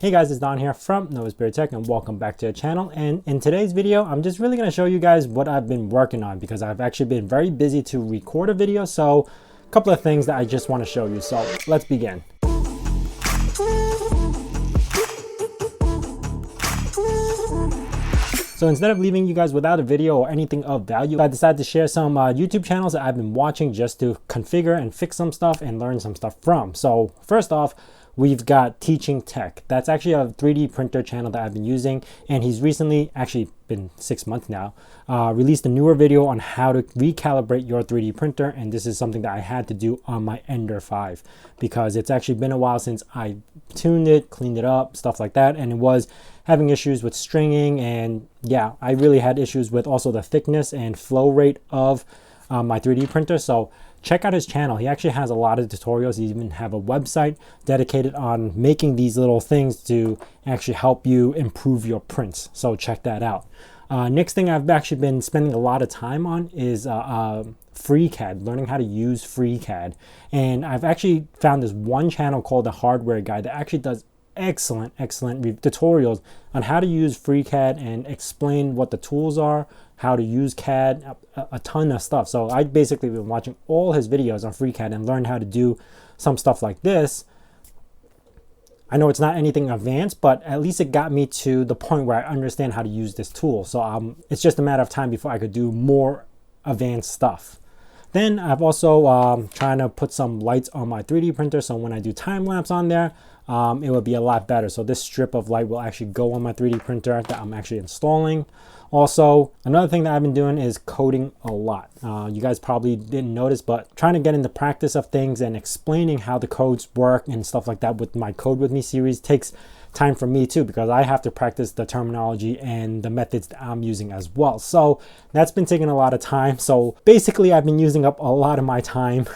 Hey guys, it's Don here from Novaspirit Tech and welcome back to the channel. And in today's video, I'm just really going to show you guys what I've been working on because I've actually been very busy to record a video. So a couple of things that I just want to show you. So let's begin. So instead of leaving you guys without a video or anything of value, I decided to share some YouTube channels that I've been watching just to configure and fix some stuff and learn some stuff from. So first off, we've got Teaching Tech. That's actually a 3D printer channel that I've been using, and he's recently, actually been 6 months now, released a newer video on how to recalibrate your 3D printer. And this is something that I had to do on my Ender 5 because it's actually been a while since I tuned it, cleaned it up, stuff like that, and it was having issues with stringing. And yeah, I really had issues with also the thickness and flow rate of my 3D printer. So check out his channel. He actually has a lot of tutorials. He even have a website dedicated on making these little things to actually help you improve your prints. So check that out. Next thing I've actually been spending a lot of time on is FreeCAD, learning how to use FreeCAD. And I've actually found this one channel called The Hardware Guy that actually does excellent tutorials on how to use FreeCAD and explain what the tools are, how to use CAD, a ton of stuff. So I basically been watching all his videos on FreeCAD and learned how to do some stuff like this. I know it's not anything advanced, but at least it got me to the point where I understand how to use this tool. So it's just a matter of time before I could do more advanced stuff. Then I've also trying to put some lights on my 3D printer, so when I do time lapse on there, it will be a lot better. So this strip of light will actually go on my 3D printer that I'm actually installing. Also, another thing that I've been doing is coding a lot. You guys probably didn't notice, but trying to get in the practice of things and explaining how the codes work and stuff like that with my Code With Me series takes time for me too, because I have to practice the terminology and the methods that I'm using as well. So that's been taking a lot of time. So basically I've been using up a lot of my time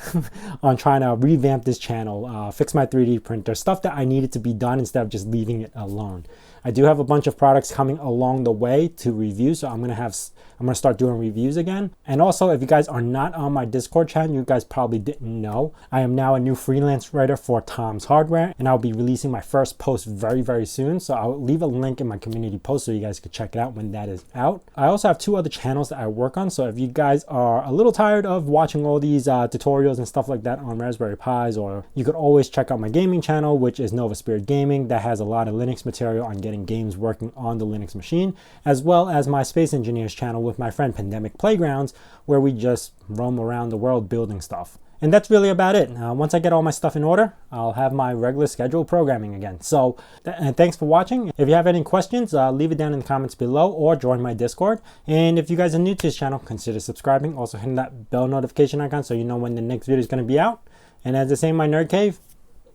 on trying to revamp this channel, fix my 3D printer, stuff that I needed to be done instead of just leaving it alone. I do have a bunch of products coming along the way to review, so I'm gonna start doing reviews again. And also, if you guys are not on my Discord channel, you guys probably didn't know, I am now a new freelance writer for Tom's Hardware, and I'll be releasing my first post very soon. So I'll leave a link in my community post so you guys can check it out when that is out. I also have 2 other channels that I work on, so if you guys are a little tired of watching all these tutorials and stuff like that on Raspberry Pis, or you could always check out my gaming channel, which is Novaspirit Gaming, that has a lot of Linux material on getting games working on the Linux machine, as well as my Space Engineers channel with my friend Pandemic Playgrounds, where we just roam around the world building stuff. And that's really about it. Once I get all my stuff in order, I'll have my regular scheduled programming again. So thanks for watching. If you have any questions, leave it down in the comments below or join my Discord. And if you guys are new to this channel, consider subscribing. Also hitting that bell notification icon so you know when the next video is going to be out. And as I say in my nerd cave,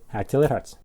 hack till it hurts.